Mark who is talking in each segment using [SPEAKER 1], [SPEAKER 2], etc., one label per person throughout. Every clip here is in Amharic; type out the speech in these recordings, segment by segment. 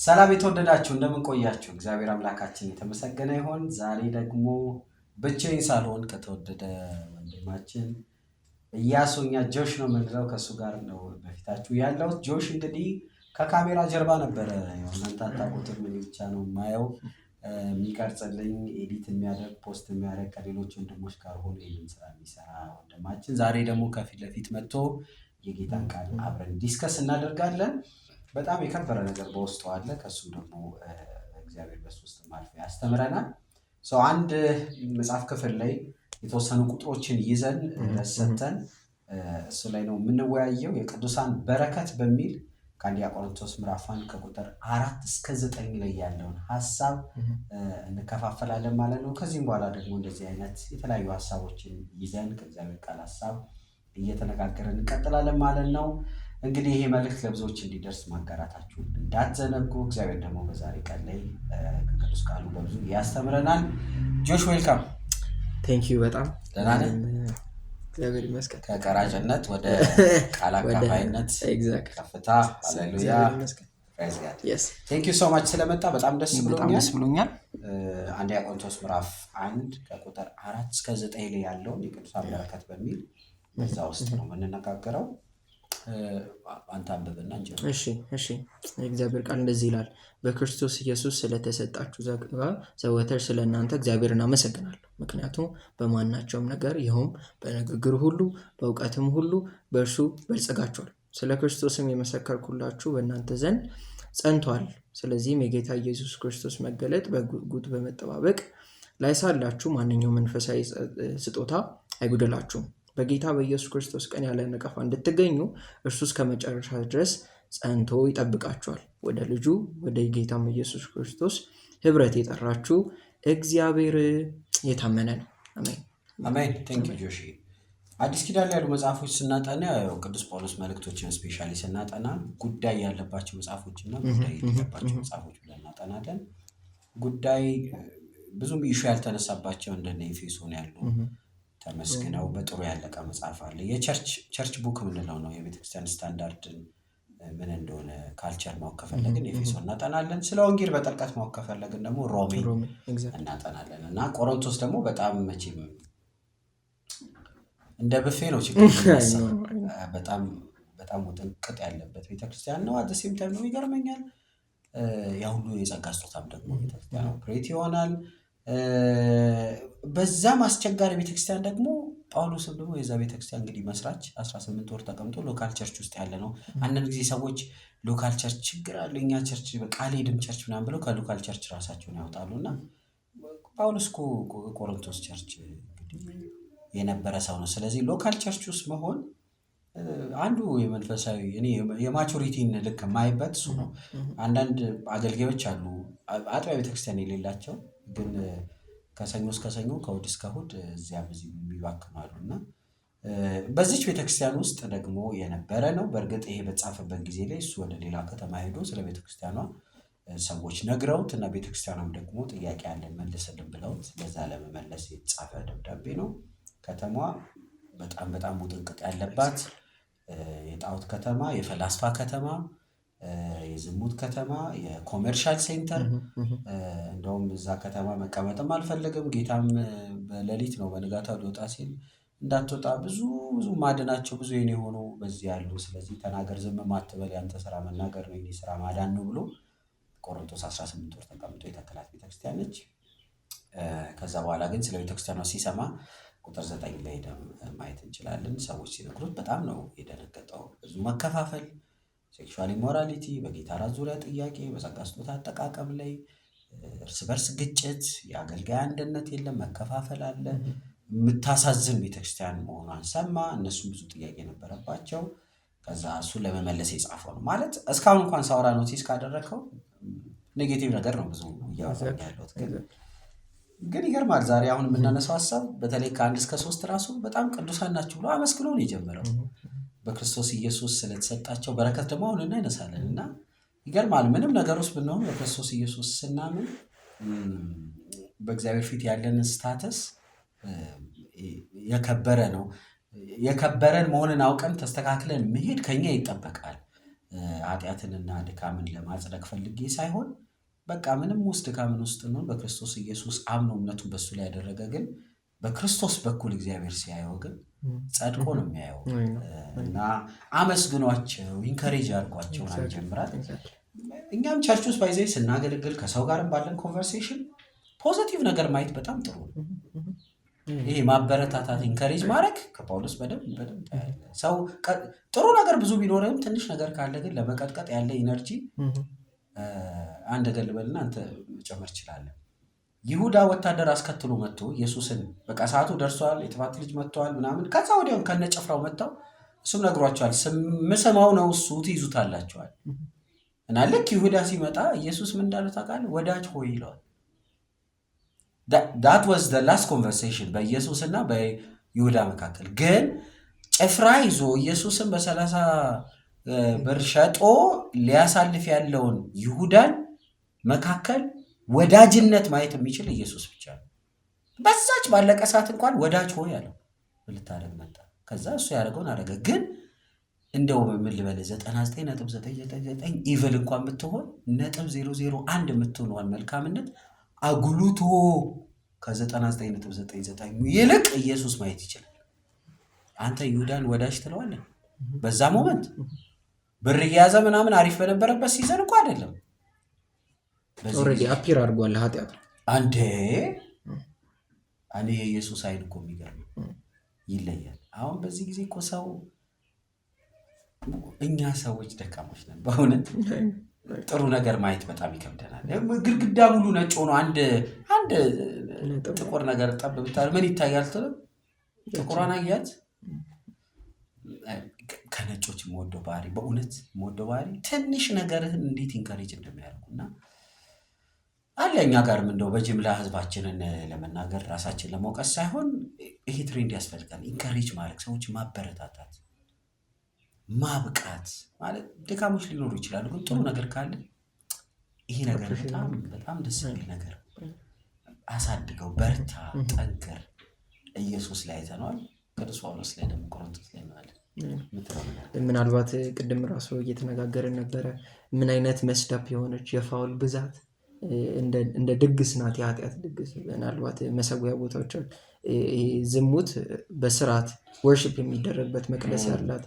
[SPEAKER 1] ሰላም የተወደዳችሁ እንደምን ቆያችሁ? እግዚአብሔር አምላካችን የተመሰገነ ይሁን። ዛሬ ደግሞ ብቻዬን ሳልሆን ከተወደደ ወንድማችን ኢያሱኛ ጆሽ ነው የምንለው ከእሱ ጋር ነው በፊታችሁ ያለሁት። ጆሽ እንግዲህ ከካሜራ ጀርባ ነበረ፣ እናንተ አታውቁትም፣ እኔ ብቻ ነው የማየው። የሚቀርጽልኝ፣ ኤዲት የሚያደርግ፣ ፖስት የሚያደርግ ከሌሎች ወንድሞች ጋር ሆኖ ይህን ስራ የሚሰራ ወንድማችን ዛሬ ደግሞ ከፊት ለፊት መጥቶ የጌታን ቃል አብረን ዲስከስ እናደርጋለን። በጣም የከበረ ነገር በውስጡ አለ። ከእሱም ደግሞ እግዚአብሔር በሱ ውስጥ ማልፎ ያስተምረናል። አንድ መጽሐፍ ክፍል ላይ የተወሰኑ ቁጥሮችን ይዘን ሰተን እሱ ላይ ነው የምንወያየው። የቅዱሳን በረከት በሚል ከአንደኛ ቆሮንቶስ ምዕራፍ 1 ከቁጥር 4 እስከ 9 ላይ ያለውን ሀሳብ እንከፋፈላለን ማለት ነው። ከዚህም በኋላ ደግሞ እንደዚህ አይነት የተለያዩ ሀሳቦችን ይዘን ከእግዚአብሔር ቃል ሀሳብ እየተነጋገርን እንቀጥላለን ማለት ነው። እንግዲህ ይሄ መልእክት ለብዙዎች እንዲደርስ ማጋራታችሁን እንዳትዘነጉ። እግዚአብሔር ደግሞ በዛሬ ቀን ላይ ከቅዱስ ቃሉ በብዙ ያስተምረናል። ጆሽ ዌልካም።
[SPEAKER 2] ቴንኪዩ በጣም
[SPEAKER 1] ደህና ነህ?
[SPEAKER 2] እግዚአብሔር ይመስገን።
[SPEAKER 1] ከቀራጭነት ወደ ቃል አካፋይነት ከፍታ። ሃሌሉያ ቴንኪዩ ሶ ማች ስለመጣ በጣም ደስ ብሎኛል። አንደኛ ቆሮንቶስ ምዕራፍ 1 ከቁጥር 4 እስከ 9 ላይ ያለውን የቅዱሳን በረከት በሚል በዛ ውስጥ ነው የምንነጋገረው። አንተ አንብብና እንጀምር።
[SPEAKER 2] እሺ የእግዚአብሔር ቃል እንደዚህ ይላል። በክርስቶስ ኢየሱስ ስለተሰጣችሁ ጸጋ ዘወትር ስለ እናንተ እግዚአብሔርን አመሰግናለሁ። ምክንያቱም በማናቸውም ነገር ይኸውም በንግግር ሁሉ በእውቀትም ሁሉ በእርሱ በልጽጋችኋል። ስለ ክርስቶስም የመሰከርኩላችሁ በእናንተ ዘንድ ጸንቷል። ስለዚህም የጌታ ኢየሱስ ክርስቶስ መገለጥ በጉጉት በመጠባበቅ ላይ ሳላችሁ ማንኛውም መንፈሳዊ ስጦታ አይጉደላችሁም። በጌታ በኢየሱስ ክርስቶስ ቀን ያለ ነቀፋ እንድትገኙ እርሱ እስከ መጨረሻ ድረስ ጸንቶ ይጠብቃችኋል። ወደ ልጁ ወደ ጌታም ኢየሱስ ክርስቶስ ህብረት የጠራችሁ እግዚአብሔር የታመነ ነው።
[SPEAKER 1] አሜን። ቴንክ ዩ ጆሺ። አዲስ ኪዳን ላይ ያሉ መጽሐፎች ስናጠና ቅዱስ ጳውሎስ መልእክቶችን ስፔሻሊ ስናጠና ጉዳይ ያለባቸው መጽሐፎችና ጉዳይ የሌለባቸው መጽሐፎች ብለን እናጠናለን። ጉዳይ ብዙም ኢሹ ያልተነሳባቸው እንደነ ኤፌሶን ያሉ ተመስግነው በጥሩ ያለቀ መጽሐፍ አለ። የቸርች ቡክ ምንለው ነው። የቤተክርስቲያን ስታንዳርድን ምን እንደሆነ ካልቸር ማወቅ ከፈለግን ኤፌሶን እናጠናለን። ስለ ወንጌል በጥልቀት ማወቅ ከፈለግን ደግሞ ሮሜ እናጠናለን። እና ቆሮንቶስ ደግሞ በጣም መቼም እንደ ብፌ ነው ችግር በጣም ውጥንቅጥ ያለበት ቤተክርስቲያን ነው። አደሴም ታይም ነው ይገርመኛል። ያ ሁሉ የጸጋ ስጦታም ደግሞ ቤተክርስቲያን ኦፕሬት ይሆናል። በዛም አስቸጋሪ ቤተክርስቲያን ደግሞ ጳውሎስም ደግሞ የዛ ቤተክርስቲያን እንግዲህ መስራች 18 ወር ተቀምጦ ሎካል ቸርች ውስጥ ያለ ነው። አንዳንድ ጊዜ ሰዎች ሎካል ቸርች ችግር አለ፣ እኛ ቸርች በቃ አልሄድም ቸርች ምናምን ብለው ከሎካል ቸርች ራሳቸውን ያወጣሉ። እና ጳውሎስ እኮ ቆሮንቶስ ቸርች እንግዲህ የነበረ ሰው ነው። ስለዚህ ሎካል ቸርች ውስጥ መሆን አንዱ የመንፈሳዊ እኔ የማቹሪቲን ልክ የማይበት እሱ ነው። አንዳንድ አገልጋዮች አሉ አጥቢያ ቤተክርስቲያን የሌላቸው ግን ከሰኞ እስከ ሰኞ ከእሑድ እስከ እሑድ እዚያ በዚህ የሚባክኑ አሉ። እና በዚች ቤተክርስቲያን ውስጥ ደግሞ የነበረ ነው። በእርግጥ ይሄ በተጻፈበት ጊዜ ላይ እሱ ወደ ሌላ ከተማ ሄዶ ስለ ቤተክርስቲያኗ ሰዎች ነግረውት እና ቤተክርስቲያኗም ደግሞ ጥያቄ ያለን መልስልን ብለውት ለዛ ለመመለስ የተጻፈ ደብዳቤ ነው። ከተማዋ በጣም ውጥንቅጥ ያለባት የጣዖት ከተማ፣ የፈላስፋ ከተማ፣ የዝሙት ከተማ፣ የኮሜርሻል ሴንተር። እንደውም እዛ ከተማ መቀመጥም አልፈለግም። ጌታም በሌሊት ነው በንጋታው ሊወጣ ሲል እንዳትወጣ ብዙ ማድናቸው ብዙ የኔ ሆኖ በዚህ ያሉ፣ ስለዚህ ተናገር፣ ዝም ማትበል፣ ያንተ ስራ መናገር ነው፣ የኔ ስራ ማዳን ነው ብሎ ቆሮንቶስ 18 ወር ተቀምጦ የተከላት ቤተክርስቲያን ነች። ከዛ በኋላ ግን ስለ ቤተክርስቲያኗ ሲሰማ ቁጥር 9 ላይ ማየት እንችላለን። ሰዎች ሲነግሩት በጣም ነው የደነገጠው። ብዙ መከፋፈል፣ ሴክሹዋል ኢሞራሊቲ፣ በጌታ እራት ዙሪያ ጥያቄ፣ በጸጋ ስጦታ አጠቃቀም ላይ እርስ በርስ ግጭት፣ የአገልጋይ አንድነት የለም፣ መከፋፈል አለ። የምታሳዝን ቤተክርስቲያን መሆኗን ሰማ። እነሱም ብዙ ጥያቄ ነበረባቸው። ከዛ እሱን ለመመለስ የጻፈው ነው ማለት እስካሁን እንኳን ሳወራ ኖቲስ ካደረግከው ኔጌቲቭ ነገር ነው ብዙ እያወራ ያለሁት። ግን ይገርማል። ዛሬ አሁን የምናነሳው ሀሳብ በተለይ ከ1 እስከ 3 ራሱ በጣም ቅዱሳን ናቸው ብሎ አመስግኖ ነው የጀመረው። በክርስቶስ ኢየሱስ ስለተሰጣቸው በረከት ደግሞ አሁን እናነሳለን። እና ይገርማል። ምንም ነገር ውስጥ ብንሆን በክርስቶስ ኢየሱስ ስናምን በእግዚአብሔር ፊት ያለንን ስታተስ የከበረ ነው። የከበረን መሆንን አውቀን ተስተካክለን መሄድ ከኛ ይጠበቃል። ኃጢአትንና ድካምን ለማጽደቅ ፈልጌ ሳይሆን በቃ ምንም ውስጥ ድካምን ውስጥ ነው በክርስቶስ ኢየሱስ አምኖ እምነቱን በሱ ላይ ያደረገ ግን በክርስቶስ በኩል እግዚአብሔር ሲያየው ግን ጸድቆ ነው የሚያየው እና አመስግኗቸው ኢንከሬጅ አድርጓቸው ነው ይጀምራል። እኛም ቸርች ውስጥ ባይዘይ ስናገለግል ከሰው ጋርም ባለን ኮንቨርሴሽን ፖዚቲቭ ነገር ማየት በጣም ጥሩ ነው። ይሄ ማበረታታት ኢንከሬጅ ማድረግ ከጳውሎስ በደንብ ሰው ጥሩ ነገር ብዙ ቢኖርም ትንሽ ነገር ካለ ግን ለመቀጥቀጥ ያለ ኢነርጂ አንድ ገልበልና አንተ መጨመር ትችላለህ። ይሁዳ ወታደር አስከትሎ መጥቶ ኢየሱስን በቃ ሰዓቱ ደርሷል፣ የጥፋት ልጅ መጥቷል ምናምን ከዛ ወዲያው ከነጨፍራው መጥተው እሱም ነግሯቸዋል፣ ምሰማው ነው እሱ ትይዙታላቸዋል። እና ልክ ይሁዳ ሲመጣ ኢየሱስ ምን እንዳለው ታውቃለህ? ወዳጅ ሆይ ይለዋል። that was the last conversation በኢየሱስና በይሁዳ መካከል። ግን ጭፍራ ይዞ ኢየሱስን በ30 ብር ሸጦ ሊያሳልፍ ያለውን ይሁዳን መካከል ወዳጅነት ማየት የሚችል ኢየሱስ ብቻ ነው። በዛች ባለቀ ሰዓት እንኳን ወዳጅ ሆይ ያለው ልታደርግ መጣ። ከዛ እሱ ያደረገውን አደረገ። ግን እንደው ምን ልበል 99.999 ኢቭል እንኳን ብትሆን 0.001 የምትሆነዋን መልካምነት አጉልቶ ከ99.99 ይልቅ ኢየሱስ ማየት ይችላል። አንተ ይሁዳን ወዳጅ ትለዋለህ? በዛ ሞመንት ብር እየያዘ ምናምን አሪፍ በነበረበት ሲዘን እኮ አይደለም።
[SPEAKER 2] ኦሬዲ አፒር አድርጓል ኃጢአት
[SPEAKER 1] አንዴ እኔ የኢየሱስ አይን እኮ የሚገርም ይለያል። አሁን በዚህ ጊዜ እኮ ሰው እኛ ሰዎች ደካሞች ነን በእውነት ጥሩ ነገር ማየት በጣም ይከብደናል። ግድግዳ ሙሉ ነጭ ሆኖ አንድ ጥቁር ነገር ጠብ ብታል ምን ይታያል ትልም ጥቁሯን አያት። ከነጮች የምወደው ባህሪ በእውነት የምወደው ባህሪ ትንሽ ነገርህን እንዴት ኢንከሬጅ እንደሚያደርጉና አለ እኛ ጋርም እንደው በጅምላ ህዝባችንን ለመናገር ራሳችን ለመውቀስ ሳይሆን ይሄ ትሬንድ ያስፈልጋል። ኢንከሬጅ ማድረግ፣ ሰዎች ማበረታታት፣ ማብቃት ማለት ድካሞች ሊኖሩ ይችላሉ፣ ግን ጥሩ ነገር ካለ ይሄ ነገር በጣም ደስ የሚል ነገር አሳድገው፣ በርታ፣ ጠንክር። ኢየሱስ ላይ አይተነዋል። ቅዱስ ጳውሎስ ላይ ደግሞ ቆሮንቶስ ላይ ማለት
[SPEAKER 2] ምናልባት ቅድም ራሱ እየተነጋገርን ነበረ ምን አይነት መስዳፕ የሆነች የፋውል ብዛት እንደ ድግስ ናት፣ የኃጢአት ድግስ። ምናልባት መሰዊያ ቦታዎች ዝሙት በስርዓት ወርሺፕ የሚደረግበት መቅደስ ያላት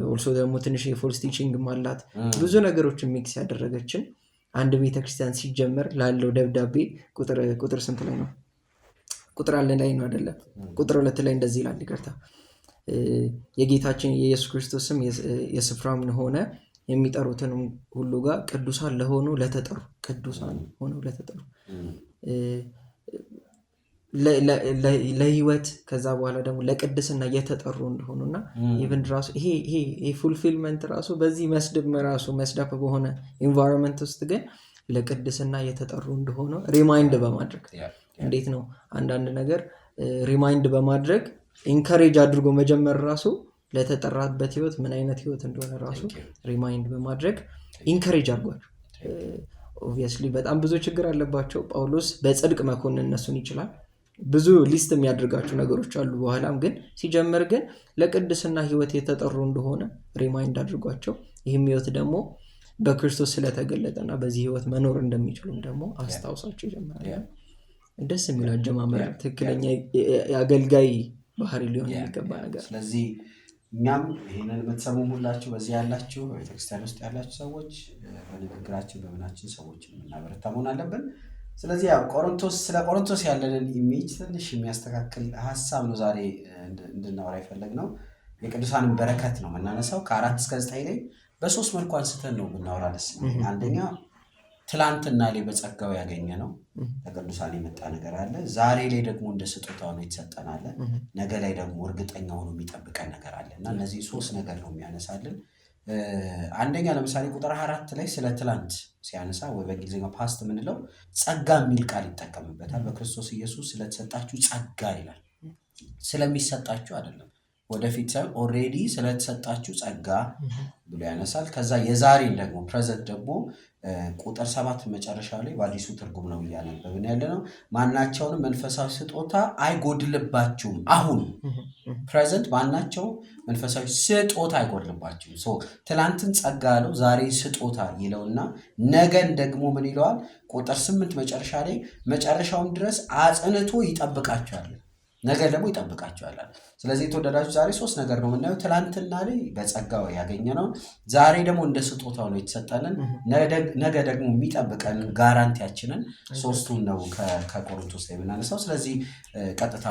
[SPEAKER 2] ኦልሶ ደግሞ ትንሽ የፎልስ ቲቺንግም አላት። ብዙ ነገሮችን ሚክስ ያደረገችን አንድ ቤተክርስቲያን ሲጀመር ላለው ደብዳቤ ቁጥር ስንት ላይ ነው? ቁጥር አለ ላይ ነው አይደለ? ቁጥር 2 ላይ እንደዚህ ይላል፣ ይቅርታ የጌታችን የኢየሱስ ክርስቶስ ስም የስፍራም ሆነ የሚጠሩትን ሁሉ ጋር ቅዱሳን ለሆኑ ለተጠሩ ቅዱሳን ሆነው ለተጠሩ ለህይወት ከዛ በኋላ ደግሞ ለቅድስና እየተጠሩ እንደሆኑና ኢቭን ራሱ ይሄ ፉልፊልመንት ራሱ በዚህ መስዳፕ በሆነ ኢንቫይሮንመንት ውስጥ ግን ለቅድስና እየተጠሩ እንደሆነ ሪማይንድ በማድረግ እንዴት ነው አንዳንድ ነገር ሪማይንድ በማድረግ ኢንከሬጅ አድርጎ መጀመር ራሱ ለተጠራበት ህይወት ምን አይነት ህይወት እንደሆነ ራሱ ሪማይንድ በማድረግ ኢንከሬጅ አድርጓል። ኦብቪየስሊ በጣም ብዙ ችግር አለባቸው። ጳውሎስ በጽድቅ መኮንን እነሱን ይችላል። ብዙ ሊስት የሚያደርጋቸው ነገሮች አሉ። በኋላም ግን ሲጀምር ግን ለቅድስና ህይወት የተጠሩ እንደሆነ ሪማይንድ አድርጓቸው ይህም ህይወት ደግሞ በክርስቶስ ስለተገለጠና በዚህ ህይወት መኖር እንደሚችሉም ደግሞ አስታውሳቸው ይጀምራል። ደስ የሚል አጀማመር፣ ትክክለኛ የአገልጋይ ባህሪ ሊሆን የሚገባ ነገር።
[SPEAKER 1] ስለዚህ እኛም ይህንን የምትሰሙ ሁላችሁ በዚህ ያላችሁ ቤተክርስቲያን ውስጥ ያላችሁ ሰዎች በንግግራችን በምናችን ሰዎች የምናበረታ መሆን አለብን። ስለዚህ ያው ስለ ቆሮንቶስ ያለንን ኢሜጅ ትንሽ የሚያስተካክል ሀሳብ ነው ዛሬ እንድናወራ የፈለግነው። የቅዱሳንን በረከት ነው የምናነሳው። ከ4 እስከ 9 ላይ በሶስት መልኩ አንስተን ነው የምናወራ። ደስ አንደኛ ትላንትና ላይ በጸጋው ያገኘ ነው ከቅዱሳን የመጣ ነገር አለ። ዛሬ ላይ ደግሞ እንደ ስጦታ ሆኖ የተሰጠን አለ። ነገ ላይ ደግሞ እርግጠኛ ሆኖ የሚጠብቀን ነገር አለ እና እነዚህ ሶስት ነገር ነው የሚያነሳልን። አንደኛ ለምሳሌ ቁጥር 4 ላይ ስለ ትላንት ሲያነሳ ወይ በእንግሊዝኛው ፓስት የምንለው ጸጋ የሚል ቃል ይጠቀምበታል። በክርስቶስ ኢየሱስ ስለተሰጣችሁ ጸጋ ይላል። ስለሚሰጣችሁ አይደለም። ወደፊት ሳይሆን ኦልሬዲ ስለተሰጣችሁ ጸጋ ብሎ ያነሳል። ከዛ የዛሬን ደግሞ ፕሬዘንት ደግሞ ቁጥር 7 መጨረሻ ላይ በአዲሱ ትርጉም ነው እያነበብን ያለነው። ማናቸውንም መንፈሳዊ ስጦታ አይጎድልባችሁም። አሁን ፕሬዘንት ማናቸውም መንፈሳዊ ስጦታ አይጎድልባችሁም። ትላንትን ጸጋ ያለው ዛሬ ስጦታ ይለውና ነገን ደግሞ ምን ይለዋል? ቁጥር 8 መጨረሻ ላይ መጨረሻውን ድረስ አጽንቶ ይጠብቃችኋል። ነገ ደግሞ ይጠብቃችኋል። ስለዚህ የተወደዳችሁ ዛሬ 3 ነገር ነው የምናየው። ትላንትና ላይ በጸጋው ያገኘነው፣ ዛሬ ደግሞ እንደ ስጦታው ነው የተሰጠንን፣ ነገ ደግሞ የሚጠብቀን ጋራንቲያችንን 3ቱን ነው ከቆሮንቶስ ላይ የምናነሳው። ስለዚህ ቀጥታ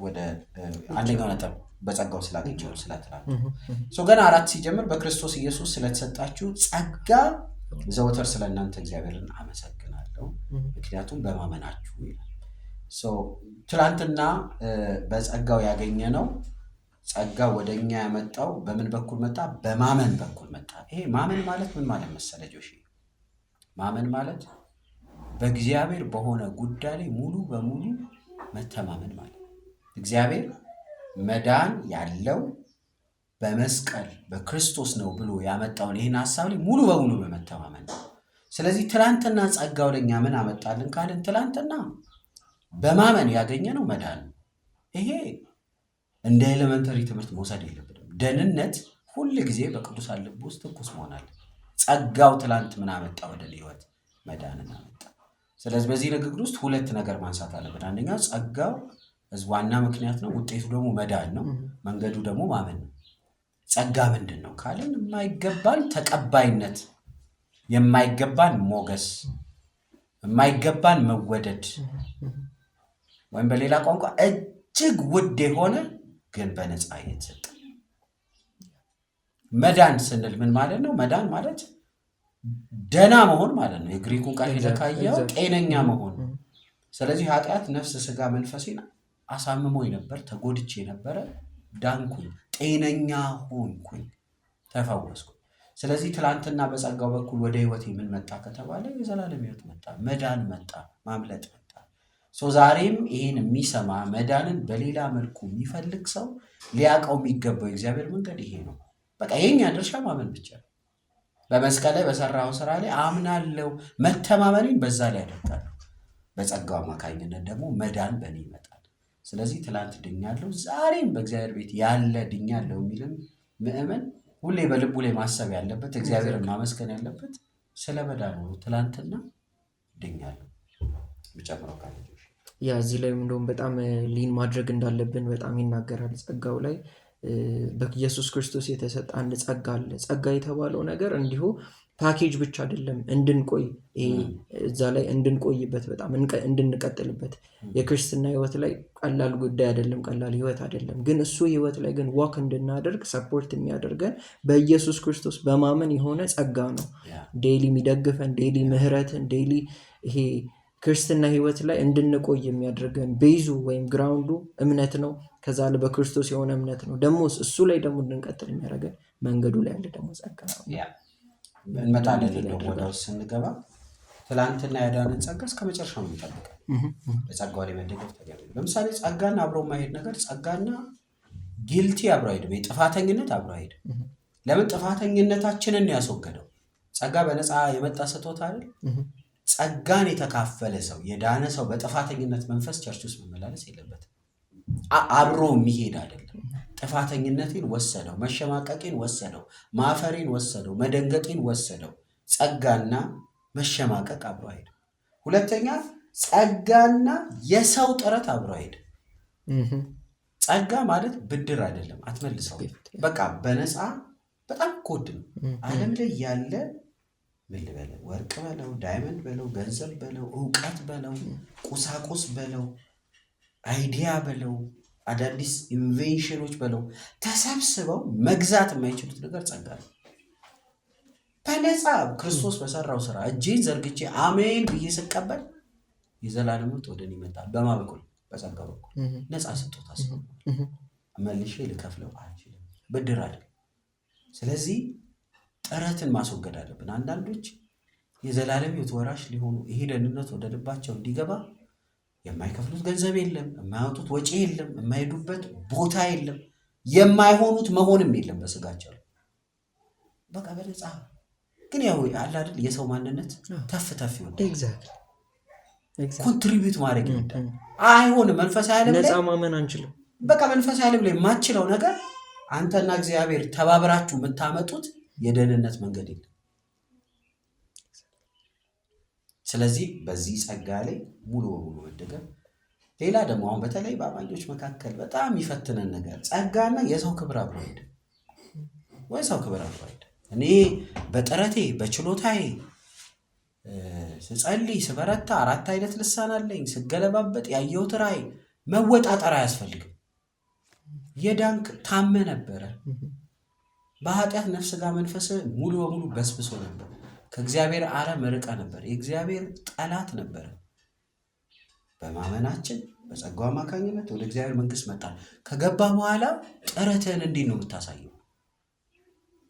[SPEAKER 1] ወደ አንደኛው ነጥብ በጸጋው ስላገኘው ስለትላንት ገና 4 ሲጀምር በክርስቶስ ኢየሱስ ስለተሰጣችሁ ጸጋ ዘወትር ስለእናንተ እግዚአብሔርን አመሰግናለሁ ምክንያቱም በማመናችሁ ይላል። ትላንትና በጸጋው ያገኘነው ጸጋ ወደኛ ያመጣው በምን በኩል መጣ? በማመን በኩል መጣ። ይሄ ማመን ማለት ምን ማለት መሰለ ጆሺ? ማመን ማለት በእግዚአብሔር በሆነ ጉዳይ ላይ ሙሉ በሙሉ መተማመን ማለት። እግዚአብሔር መዳን ያለው በመስቀል በክርስቶስ ነው ብሎ ያመጣውን ይህን ሐሳብ ላይ ሙሉ በሙሉ በመተማመን ነው። ስለዚህ ትላንትና ጸጋው ለኛ ምን አመጣልን ካልን ትላንትና በማመን ያገኘነው መዳን ነው። ይሄ እንደ ኤሌመንተሪ ትምህርት መውሰድ የለብንም። ደህንነት ሁል ጊዜ በቅዱሳን ልብ ውስጥ ትኩስ መሆን አለበት። ጸጋው ትላንት ምን አመጣ? ወደ ህይወት መዳንን አመጣ። ስለዚህ በዚህ ንግግር ውስጥ 2 ነገር ማንሳት አለብን። አንደኛው ጸጋው ዋና ምክንያት ነው፣ ውጤቱ ደግሞ መዳን ነው፣ መንገዱ ደግሞ ማመን ነው። ጸጋ ምንድን ነው ካልን የማይገባን ተቀባይነት፣ የማይገባን ሞገስ፣ የማይገባን መወደድ ወይም በሌላ ቋንቋ እጅግ ውድ የሆነ ግን በነፃ የተሰጠ መዳን ስንል ምን ማለት ነው? መዳን ማለት ደና መሆን ማለት ነው። የግሪኩን ቃል ሄደካየው ጤነኛ መሆን። ስለዚህ ኃጢአት ነፍስ፣ ስጋ፣ መንፈሴን አሳምሞኝ ነበር፣ ተጎድቼ ነበረ፣ ዳንኩኝ፣ ጤነኛ ሆንኩኝ፣ ተፈወስኩ። ስለዚህ ትላንትና በጸጋው በኩል ወደ ህይወት ምን መጣ ከተባለ የዘላለም ህይወት መጣ፣ መዳን መጣ፣ ማምለጥ መጣ። ዛሬም ይህን የሚሰማ መዳንን በሌላ መልኩ የሚፈልግ ሰው ሊያውቀው የሚገባው የእግዚአብሔር መንገድ ይሄ ነው። በቃ የኛ ድርሻ ማመን ብቻ ነው። በመስቀል ላይ በሰራው ስራ ላይ አምናለሁ፣ መተማመኔን በዛ ላይ ያደርጋለሁ። በጸጋው አማካኝነት ደግሞ መዳን በእኔ ይመጣል። ስለዚህ ትላንት ድኛለሁ፣ ዛሬም በእግዚአብሔር ቤት ያለ ድኛለሁ የሚልም ምእመን ሁሌ በልቡ ላይ ማሰብ ያለበት፣ እግዚአብሔርን ማመስገን ያለበት ስለ መዳኑ ነው። ትላንትና ድኛለሁ ብጨምረው ካለ
[SPEAKER 2] እዚህ ላይ እንደውም በጣም ሊን ማድረግ እንዳለብን በጣም ይናገራል። ጸጋው ላይ በኢየሱስ ክርስቶስ የተሰጠ አንድ ጸጋ አለ። ጸጋ የተባለው ነገር እንዲሁ ፓኬጅ ብቻ አይደለም፣ እንድንቆይ እዛ ላይ እንድንቆይበት፣ በጣም እንድንቀጥልበት። የክርስትና ህይወት ላይ ቀላል ጉዳይ አይደለም፣ ቀላል ህይወት አይደለም። ግን እሱ ህይወት ላይ ግን ዋክ እንድናደርግ ሰፖርት የሚያደርገን በኢየሱስ ክርስቶስ በማመን የሆነ ጸጋ ነው። ዴይሊ የሚደግፈን፣ ዴይሊ ምህረትን፣ ዴይሊ ይሄ ክርስትና ህይወት ላይ እንድንቆይ የሚያደርገን ቤዙ ወይም ግራውንዱ እምነት ነው። ከዛ ላይ በክርስቶስ የሆነ እምነት ነው። ደግሞ እሱ ላይ ደግሞ እንድንቀጥል የሚያደርገን መንገዱ ላይ ያለ ደግሞ ጸጋ ነው።
[SPEAKER 1] እንመጣለን ወደ ውስጥ ስንገባ ትላንትና ያዳንን ጸጋ እስከ መጨረሻው የሚጠብቀን በጸጋው ላይ መደገፍ ተገቢ ነው። ለምሳሌ ጸጋና አብሮ ማሄድ ነገር፣ ጸጋና ጊልቲ አብሮ አይሄድም። የጥፋተኝነት አብሮ አይሄድም። ለምን? ጥፋተኝነታችንን ያስወገደው ጸጋ በነፃ የመጣ ስጦታ አይደል? ጸጋን የተካፈለ ሰው የዳነ ሰው በጥፋተኝነት መንፈስ ቸርች ውስጥ መመላለስ የለበትም። አብሮ የሚሄድ አይደለም። ጥፋተኝነቴን ወሰደው፣ መሸማቀቄን ወሰደው፣ ማፈሬን ወሰደው፣ መደንገጤን ወሰደው። ጸጋና መሸማቀቅ አብሮ አይሄድ። ሁለተኛ ጸጋና የሰው ጥረት አብሮ አይሄድ። ጸጋ ማለት ብድር አይደለም፣ አትመልሰው። በቃ በነፃ በጣም ኮድ ነው። ዓለም ላይ ያለ ምን ልበለው፣ ወርቅ በለው፣ ዳይመንድ በለው፣ ገንዘብ በለው፣ እውቀት በለው፣ ቁሳቁስ በለው፣ አይዲያ በለው፣ አዳዲስ ኢንቬንሽኖች በለው፣ ተሰብስበው መግዛት የማይችሉት ነገር ጸጋ ነው። በነፃ ክርስቶስ በሰራው ስራ እጄን ዘርግቼ አሜን ብዬ ስቀበል የዘላለም ሕይወት ወደ እኔ ይመጣል። በማ በኩል? በጸጋ በኩል። ነፃ ስጦታ መልሼ ልከፍለው አልችልም፣ ብድር አይደለም። ስለዚህ ጥረትን ማስወገድ አለብን። አንዳንዶች የዘላለም ሕይወት ወራሽ ሊሆኑ ይሄ ደህንነት ወደ ልባቸው እንዲገባ የማይከፍሉት ገንዘብ የለም፣ የማያወጡት ወጪ የለም፣ የማይሄዱበት ቦታ የለም። የማይሆኑት መሆንም የለም በስጋቸው በቃ በነፃ ግን ያው አለ አይደል የሰው ማንነት ተፍ ተፍ ይሆናል። ኮንትሪቢዩት ማድረግ ይወዳል። አይሆንም መንፈሳዊ ዓለም ላይ
[SPEAKER 2] ነፃ ማመን አንችልም።
[SPEAKER 1] በቃ መንፈሳዊ ዓለም ላይ የማትችለው ነገር አንተና እግዚአብሔር ተባብራችሁ የምታመጡት የደህንነት መንገድ የለም። ስለዚህ በዚህ ጸጋ ላይ ሙሉ በሙሉ መደገፍ። ሌላ ደግሞ አሁን በተለይ በአማኞች መካከል በጣም የሚፈትነን ነገር ጸጋና የሰው ክብር አብሮ ሄደ ወይ ሰው ክብር አብሮ ሄደ። እኔ በጥረቴ በችሎታዬ ስጸልይ ስበረታ 4 አይነት ልሳን አለኝ ስገለባበጥ ያየሁት ራእይ መወጣጠር አያስፈልግም። የዳንክ ታመ ነበረ። በኃጢአት ነፍስ ጋር መንፈስ ሙሉ በሙሉ በስብሶ ነበር። ከእግዚአብሔር ዓለም ርቀ ነበር። የእግዚአብሔር ጠላት ነበረ። በማመናችን በጸጋው አማካኝነት ወደ እግዚአብሔር መንግስት መጣን። ከገባ በኋላ ጥረትህን እንዴት ነው የምታሳየው?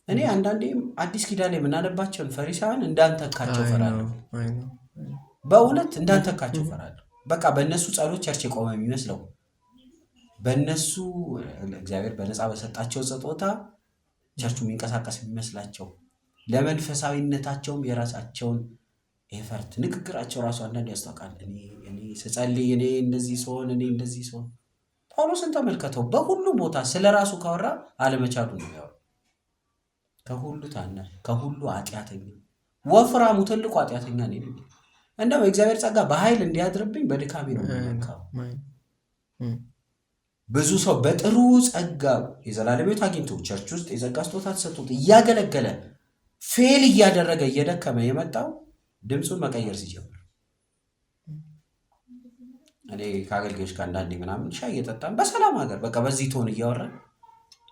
[SPEAKER 1] እኔ አንዳንዴም አዲስ ኪዳን ላይ የምናነባቸውን ፈሪሳውያን እንዳንተካቸው ፈራለሁ። በእውነት እንዳንተካቸው ፈራለሁ። በቃ በእነሱ ጸሎት ቸርች የቆመ የሚመስለው በእነሱ እግዚአብሔር በነፃ በሰጣቸው ስጦታ ቸርቹ የሚንቀሳቀስ የሚመስላቸው ለመንፈሳዊነታቸውም የራሳቸውን ኤፈርት ንግግራቸው ራሱ አንዳንድ ያስታውቃል። እኔ ስጸልይ እኔ እንደዚህ ሲሆን እኔ እንደዚህ ሲሆን ጳውሎስን ተመልከተው በሁሉ ቦታ ስለ ራሱ ካወራ አለመቻሉ ነው ያወራው። ከሁሉ ታናሽ ከሁሉ ኃጢአተኛ ወፍራሙ ትልቁ ኃጢአተኛ ነኝ። እንደው የእግዚአብሔር ጸጋ በኃይል እንዲያድርብኝ በድካሜ ነው የሚመካው። ብዙ ሰው በጥሩ ጸጋ የዘላለም ሕይወት አግኝቶ ቸርች ውስጥ የጸጋ ስጦታ ተሰጥቶት እያገለገለ ፌል እያደረገ እየደከመ የመጣው ድምፁን መቀየር ሲጀምር። እኔ ከአገልጋዮች ጋር አንዳንዴ ምናምን ሻይ እየጠጣን በሰላም ሀገር በቃ በዚህ ቶን እያወራን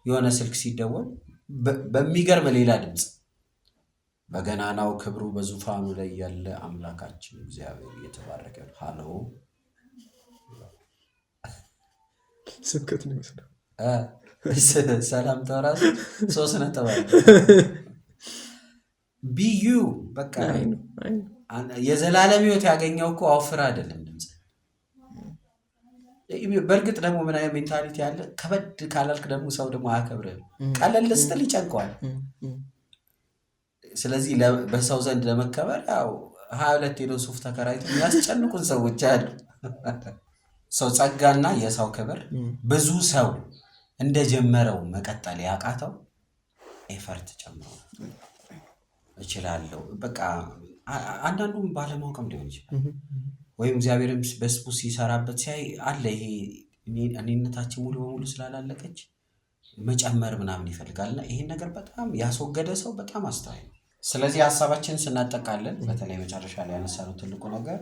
[SPEAKER 1] የሆነ ስልክ ሲደወል በሚገርም ሌላ ድምፅ በገናናው ክብሩ በዙፋኑ ላይ ያለ አምላካችን እግዚአብሔር እየተባረከ ሃሎ
[SPEAKER 2] ስብከት ነው የሚመስለው።
[SPEAKER 1] ሰላም ተራሱ 3 ነጥብ ቢዩ በቃ የዘላለም ሕይወት ያገኘው እኮ አውፍራ አይደለም ድምፅ። በእርግጥ ደግሞ ምን አይነት ሜንታሊቲ ያለ ከበድ ካላልክ ደግሞ ሰው ደግሞ አያከብርህም። ቀለል ስትል ይጨንቀዋል። ስለዚህ በሰው ዘንድ ለመከበር ያው 22 ሄዶ ሱፍ ተከራይቶ የሚያስጨንቁን ሰዎች አሉ። ሰው ጸጋና የሰው ክብር ብዙ ሰው እንደጀመረው መቀጠል ያቃተው ኤፈርት ጨምሮ እችላለሁ በቃ አንዳንዱም ባለማወቅም ሊሆን ይችላል። ወይም እግዚአብሔርም በስቡ ሲሰራበት ሲያይ አለ ይሄ እኔነታችን ሙሉ በሙሉ ስላላለቀች መጨመር ምናምን ይፈልጋልና ይሄን ነገር በጣም ያስወገደ ሰው በጣም አስተዋይ ነው። ስለዚህ ሀሳባችንን ስናጠቃለን በተለይ መጨረሻ ላይ ያነሳነው ትልቁ ነገር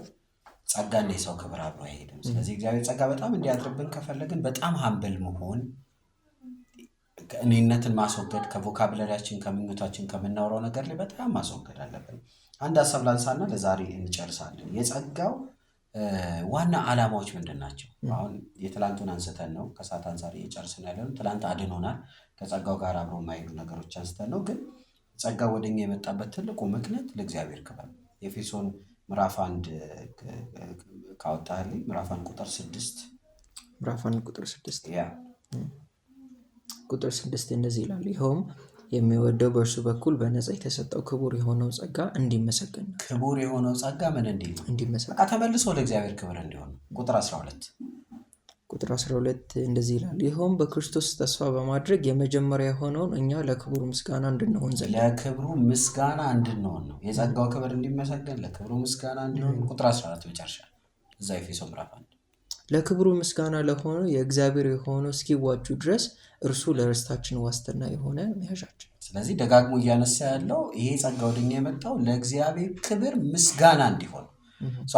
[SPEAKER 1] ጸጋና የሰው ክብር አብሮ አይሄድም። ስለዚህ እግዚአብሔር ጸጋ በጣም እንዲያድርብን ከፈለግን በጣም ሀምብል መሆን፣ እኔነትን ማስወገድ፣ ከቮካብለሪያችን ከምኞታችን ከምናወራው ነገር ላይ በጣም ማስወገድ አለብን። አንድ ሀሳብ ላንሳና ለዛሬ እንጨርሳለን። የጸጋው ዋና ዓላማዎች ምንድን ናቸው? አሁን የትላንቱን አንስተን ነው ከሰዓት አንጻር እየጨርስን ያለነው። ትላንት አድኖናል። ከጸጋው ጋር አብሮ የማይሄዱ ነገሮች አንስተን ነው። ግን ጸጋ ወደኛ የመጣበት ትልቁ ምክንያት ለእግዚአብሔር ክብር። ኤፌሶን ምዕራፍ 1 ካወጣልኝ ምዕራፍ 1 ቁጥር 6
[SPEAKER 2] ምዕራፍ 1 ቁጥር 6 ቁጥር 6 እንደዚህ ይላል፣ ይኸውም የሚወደው በእርሱ በኩል በነፃ የተሰጠው ክቡር የሆነው ጸጋ እንዲመሰገን ነው።
[SPEAKER 1] ክቡር የሆነው ጸጋ ምን እንዲመሰገን በቃ ተመልሶ ለእግዚአብሔር ክብር እንዲሆን። ቁጥር 12 እንደዚህ ይላል፣ ይኸውም በክርስቶስ ተስፋ በማድረግ የመጀመሪያ የሆነውን እኛ ለክቡር ምስጋና እንድንሆን ዘንድ። ለክብሩ ምስጋና እንድንሆን ነው። የጸጋው ክብር እንዲመሰገን ለክብሩ ምስጋና እንዲሆን። ቁጥር 14 መጨረሻ እዛ ኤፌሶን ምዕራፍ 1
[SPEAKER 2] ለክብሩ ምስጋና ለሆነው የእግዚአብሔር የሆነው እስኪዋጁ ድረስ እርሱ ለርስታችን ዋስትና የሆነ መያዣችን።
[SPEAKER 1] ስለዚህ ደጋግሞ እያነሳ ያለው ይሄ ጸጋ ወደኛ የመጣው ለእግዚአብሔር ክብር ምስጋና እንዲሆን።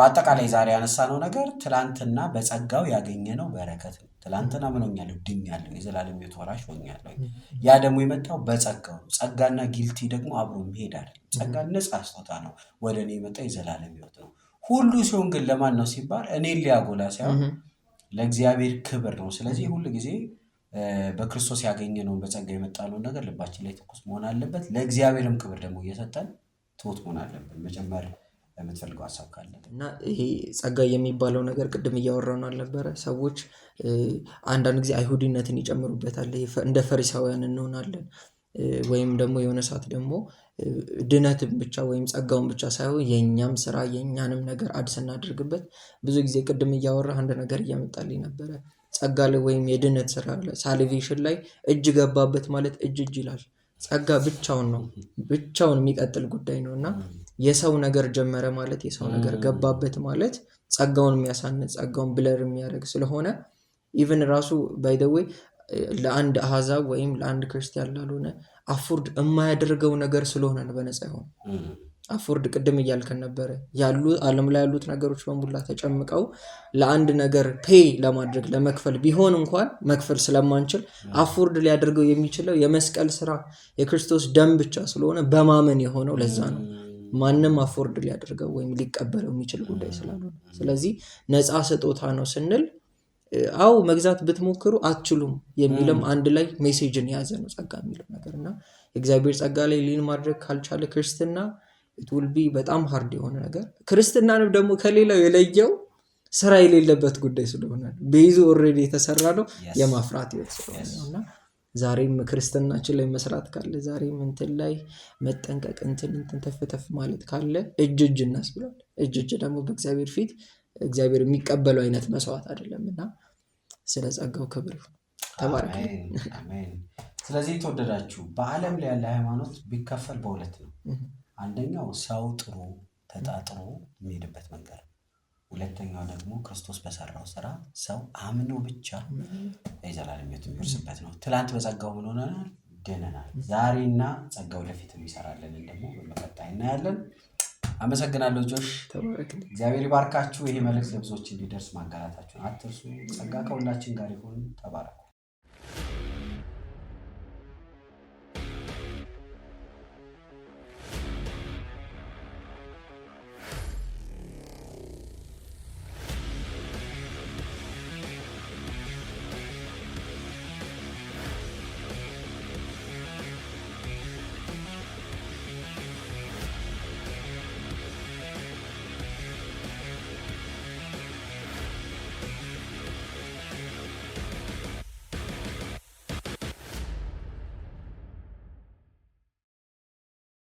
[SPEAKER 1] አጠቃላይ ዛሬ ያነሳነው ነገር ትላንትና በጸጋው ያገኘነው በረከት ነው። ትላንትና ምን ሆኛለሁ? ድኛለሁ፣ የዘላለም ሕይወት ወራሽ ሆኛለሁ። ያ ደግሞ የመጣው በጸጋው ነው። ጸጋና ጊልቲ ደግሞ አብሮ መሄድ አይደለም። ጸጋ ነፃ ስጦታ ነው። ወደ እኔ የመጣው የዘላለም ሕይወት ነው። ሁሉ ሲሆን ግን ለማን ነው ሲባል እኔን ሊያጎላ ሳይሆን ለእግዚአብሔር ክብር ነው። ስለዚህ ሁሉ ጊዜ በክርስቶስ ያገኘነውን በጸጋ የመጣነውን ነገር ልባችን ላይ ትኩስ መሆን አለበት። ለእግዚአብሔርም ክብር ደግሞ እየሰጠን ትሁት መሆን አለብን። መጨመር የምትፈልገው ሀሳብ ካለ
[SPEAKER 2] እና ይሄ ጸጋ የሚባለው ነገር ቅድም እያወራን አልነበረ? ሰዎች አንዳንድ ጊዜ አይሁድነትን ይጨምሩበታል። እንደ ፈሪሳውያን እንሆናለን። ወይም ደግሞ የሆነ ሰዓት ደግሞ ድነትን ብቻ ወይም ጸጋውን ብቻ ሳይሆን የእኛም ስራ የእኛንም ነገር አድ ስናደርግበት ብዙ ጊዜ ቅድም እያወራ አንድ ነገር እያመጣልኝ ነበረ። ጸጋ ላይ ወይም የድነት ስራ ሳልቬሽን ላይ እጅ ገባበት ማለት እጅ ይላል። ጸጋ ብቻውን ነው፣ ብቻውን የሚቀጥል ጉዳይ ነው እና የሰው ነገር ጀመረ ማለት የሰው ነገር ገባበት ማለት ጸጋውን የሚያሳንስ ጸጋውን ብለር የሚያደርግ ስለሆነ ኢቨን ራሱ ባይ ዘ ዌይ ለአንድ አሕዛብ ወይም ለአንድ ክርስቲያን ላልሆነ አፎርድ የማያደርገው ነገር ስለሆነ ነው በነፃ ይሆን። አፎርድ ቅድም እያልከን ነበረ ያሉ ዓለም ላይ ያሉት ነገሮች በሙላ ተጨምቀው ለአንድ ነገር ፔይ ለማድረግ ለመክፈል ቢሆን እንኳን መክፈል ስለማንችል አፎርድ ሊያደርገው የሚችለው የመስቀል ስራ የክርስቶስ ደም ብቻ ስለሆነ በማመን የሆነው ለዛ ነው። ማንም አፎርድ ሊያደርገው ወይም ሊቀበለው የሚችል ጉዳይ ስላልሆነ፣ ስለዚህ ነፃ ስጦታ ነው ስንል አው መግዛት ብትሞክሩ አትችሉም የሚልም አንድ ላይ ሜሴጅን የያዘ ነው ጸጋ የሚለው ነገር እና የእግዚአብሔር ጸጋ ላይ ሊን ማድረግ ካልቻለ ክርስትና it will be በጣም ሃርድ የሆነ ነገር። ክርስትናንም ደግሞ ከሌላው የለየው ስራ የሌለበት ጉዳይ ስለሆነ ቤዙ ኦልሬዲ የተሰራ ነው የማፍራት ህይወት ስለሆነ ነውና ዛሬም ክርስትናችን ላይ መስራት ካለ ዛሬም እንትን ላይ መጠንቀቅ እንትን ተፍተፍ ማለት ካለ እጅ እናስብላል። እጅ ደግሞ በእግዚአብሔር ፊት እግዚአብሔር የሚቀበለው አይነት መስዋዕት አይደለምና ስለ ጸጋው ክብር ተባረክ።
[SPEAKER 1] አሜን። ስለዚህ ተወደዳችሁ በዓለም ላይ ያለ ሃይማኖት ቢከፈል በሁለት ነው። አንደኛው ሰው ጥሩ ተጣጥሮ የሚሄድበት መንገድ፣ ሁለተኛው ደግሞ ክርስቶስ በሰራው ስራ ሰው አምኖ ብቻ የዘላለም ሕይወት የሚወርስበት ነው። ትላንት በጸጋው ምን ሆነናል? ድነናል። ዛሬና ጸጋው ለፊትም ይሰራልን ደግሞ በመቀጣይ እናያለን። አመሰግናለሁ ጆሽ፣ እግዚአብሔር ይባርካችሁ። ይሄ መልእክት ለብዙዎች እንዲደርስ ማጋራታችሁን አትርሱ። ጸጋ ከሁላችን ጋር ይሁን። ተባረኩ።